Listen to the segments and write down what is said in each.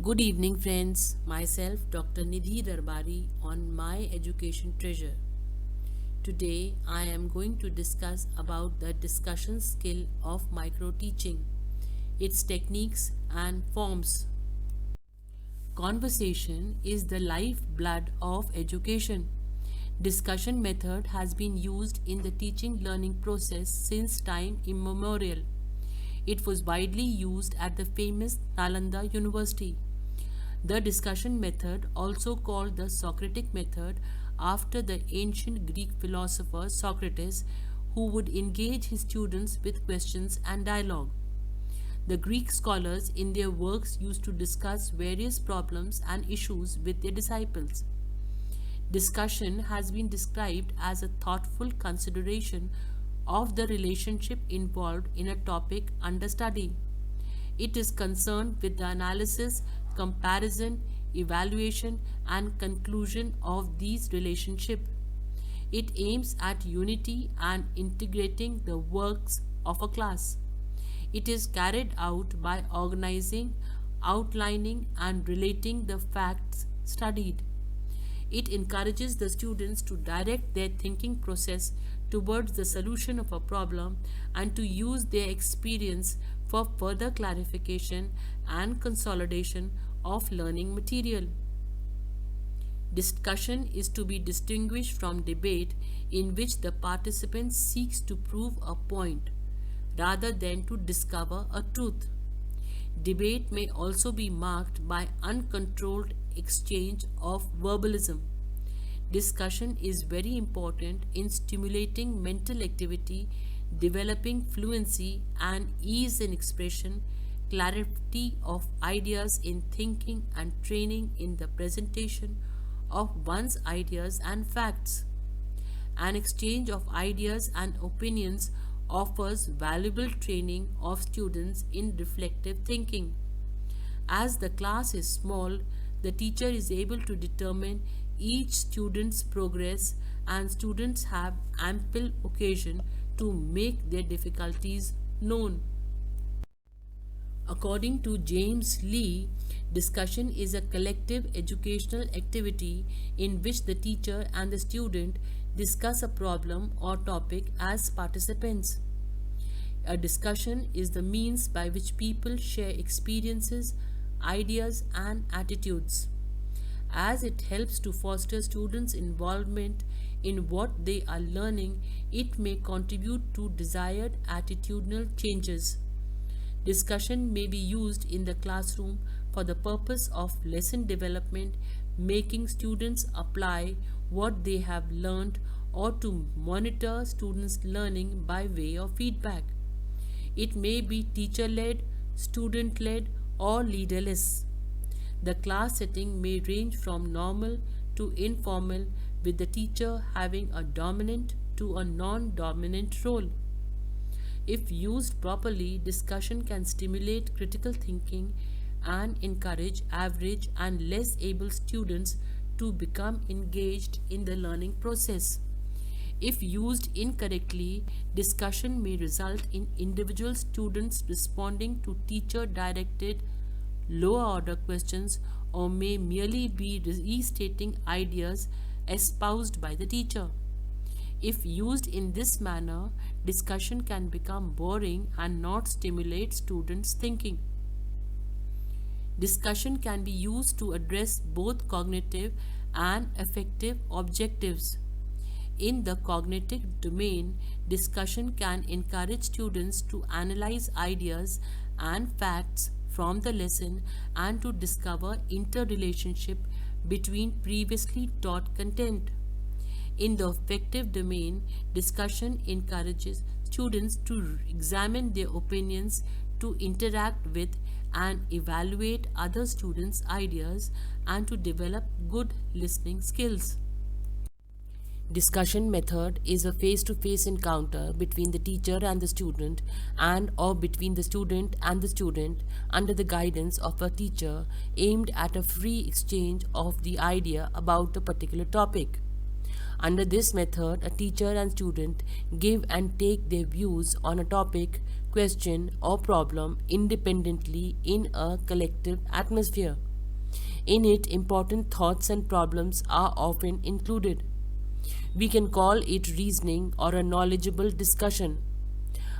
Good evening, friends. Myself, Dr. Nidhi Darbari, on My Education Treasure. Today, I am going to discuss about the discussion skill of micro teaching, its techniques and forms. Conversation is the lifeblood of education. Discussion method has been used in the teaching learning process since time immemorial. It was widely used at the famous Nalanda University. The discussion method, also called the Socratic method, after the ancient Greek philosopher Socrates, who would engage his students with questions and dialogue. The Greek scholars in their works used to discuss various problems and issues with their disciples. Discussion has been described as a thoughtful consideration of the relationship involved in a topic under study. It is concerned with the analysis, comparison, evaluation, and conclusion of these relationships. It aims at unity and integrating the works of a class. It is carried out by organizing, outlining, and relating the facts studied. It encourages the students to direct their thinking process towards the solution of a problem and to use their experience for further clarification and consolidation of learning material. Discussion is to be distinguished from debate, in which the participant seeks to prove a point rather than to discover a truth. Debate may also be marked by uncontrolled exchange of verbalism. Discussion is very important in stimulating mental activity, developing fluency and ease in expression, clarity of ideas in thinking, and training in the presentation of one's ideas and facts. An exchange of ideas and opinions offers valuable training of students in reflective thinking. As the class is small, the teacher is able to determine each student's progress, and students have ample occasion to make their difficulties known. According to James Lee, discussion is a collective educational activity in which the teacher and the student discuss a problem or topic as participants. A discussion is the means by which people share experiences, ideas, and attitudes. As it helps to foster students' involvement in what they are learning, it may contribute to desired attitudinal changes. Discussion may be used in the classroom for the purpose of lesson development, making students apply what they have learned, or to monitor students' learning by way of feedback. It may be teacher-led, student-led, or leaderless. The class setting may range from normal to informal, with the teacher having a dominant to a non-dominant role. If used properly, discussion can stimulate critical thinking and encourage average and less able students to become engaged in the learning process. If used incorrectly, discussion may result in individual students responding to teacher directed lower order questions, or may merely be restating ideas espoused by the teacher. If used in this manner, discussion can become boring and not stimulate students' thinking. Discussion can be used to address both cognitive and affective objectives. In the cognitive domain, discussion can encourage students to analyze ideas and facts from the lesson and to discover interrelationship between previously taught content. In the affective domain, discussion encourages students to examine their opinions, to interact with and evaluate other students' ideas, and to develop good listening skills. Discussion method is a face-to-face encounter between the teacher and the student, and or between the student and the student under the guidance of a teacher, aimed at a free exchange of the idea about a particular topic. Under this method, a teacher and student give and take their views on a topic, question, or problem independently in a collective atmosphere. In it, important thoughts and problems are often included. We can call it reasoning or a knowledgeable discussion.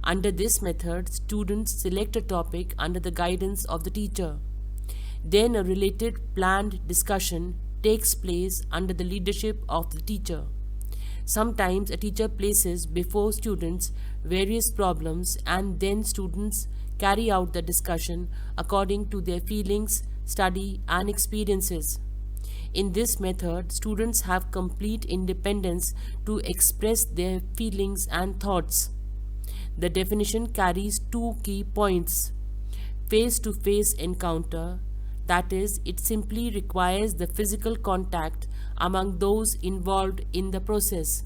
Under this method, students select a topic under the guidance of the teacher. Then a related planned discussion takes place under the leadership of the teacher. Sometimes a teacher places before students various problems and then students carry out the discussion according to their feelings, study and experiences. In this method, students have complete independence to express their feelings and thoughts. The definition carries two key points. Face-to-face encounter, that is, it simply requires the physical contact among those involved in the process,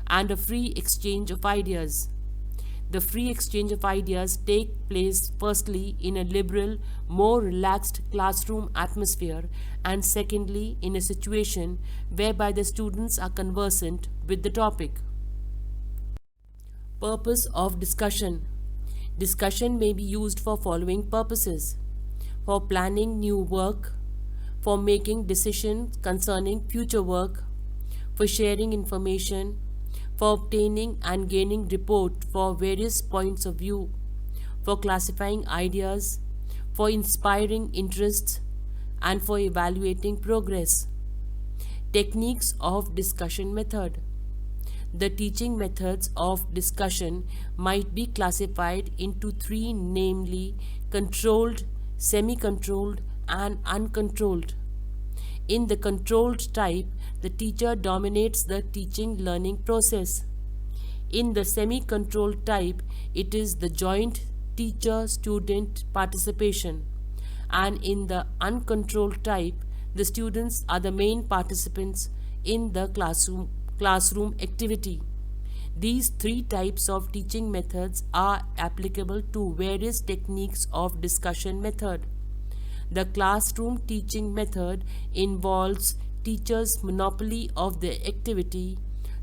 and a free exchange of ideas. The free exchange of ideas take place firstly in a liberal, more relaxed classroom atmosphere, and secondly in a situation whereby the students are conversant with the topic. Purpose of discussion. Discussion may be used for following purposes: for planning new work, for making decisions concerning future work, for sharing information, for obtaining and gaining report for various points of view, for classifying ideas, for inspiring interests, and for evaluating progress. Techniques of discussion method. The teaching methods of discussion might be classified into three, namely controlled, semi-controlled, and uncontrolled. In the controlled type, the teacher dominates the teaching learning process. In the semi-controlled type, it is the joint teacher-student participation. And in the uncontrolled type, the students are the main participants in the classroom activity. These three types of teaching methods are applicable to various techniques of discussion method. The classroom teaching method involves teachers' monopoly of the activity.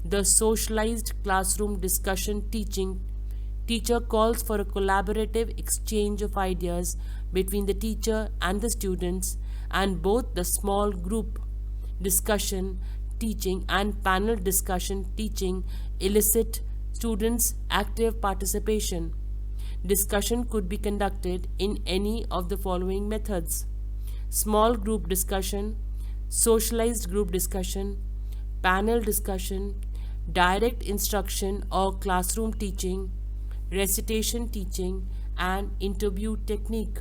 The socialized classroom discussion teacher calls for a collaborative exchange of ideas between the teacher and the students, and both the small group discussion teaching and panel discussion teaching elicit students' active participation. Discussion could be conducted in any of the following methods: small group discussion, socialized group discussion, panel discussion, direct instruction or classroom teaching, recitation teaching, and interview technique.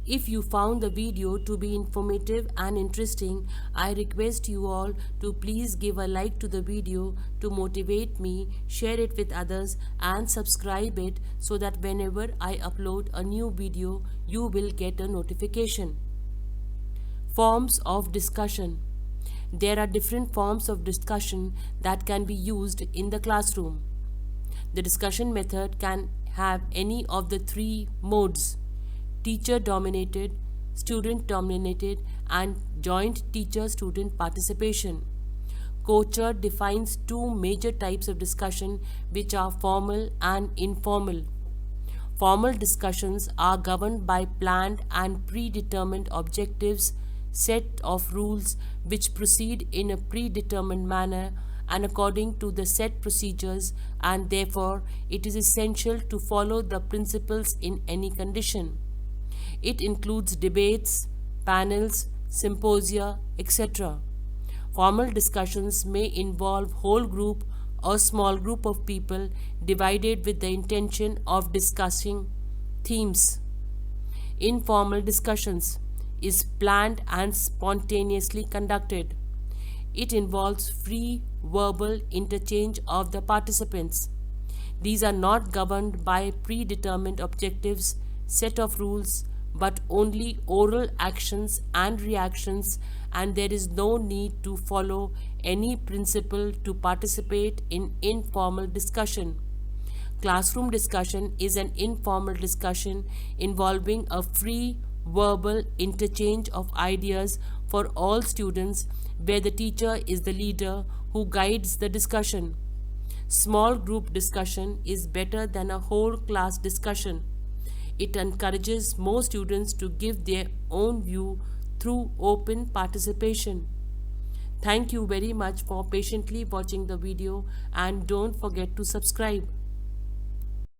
If you found the video to be informative and interesting, I request you all to please give a like to the video to motivate me, share it with others, and subscribe it so that whenever I upload a new video, you will get a notification. Forms of discussion. There are different forms of discussion that can be used in the classroom. The discussion method can have any of the three modes: teacher dominated, student dominated, and joint teacher-student participation. Kocher defines two major types of discussion, which are formal and informal. Formal discussions are governed by planned and predetermined objectives, set of rules which proceed in a predetermined manner and according to the set procedures, and therefore it is essential to follow the principles in any condition. It includes debates, panels, symposia, etc. Formal discussions may involve whole group or small group of people divided with the intention of discussing themes. Informal discussions is planned and spontaneously conducted. It involves free verbal interchange of the participants. These are not governed by predetermined objectives, set of rules, but only oral actions and reactions, and there is no need to follow any principle to participate in informal discussion. Classroom discussion is an informal discussion involving a free verbal interchange of ideas for all students, where the teacher is the leader who guides the discussion. Small group discussion is better than a whole class discussion. It encourages more students to give their own view through open participation. Thank you very much for patiently watching the video, and don't forget to subscribe.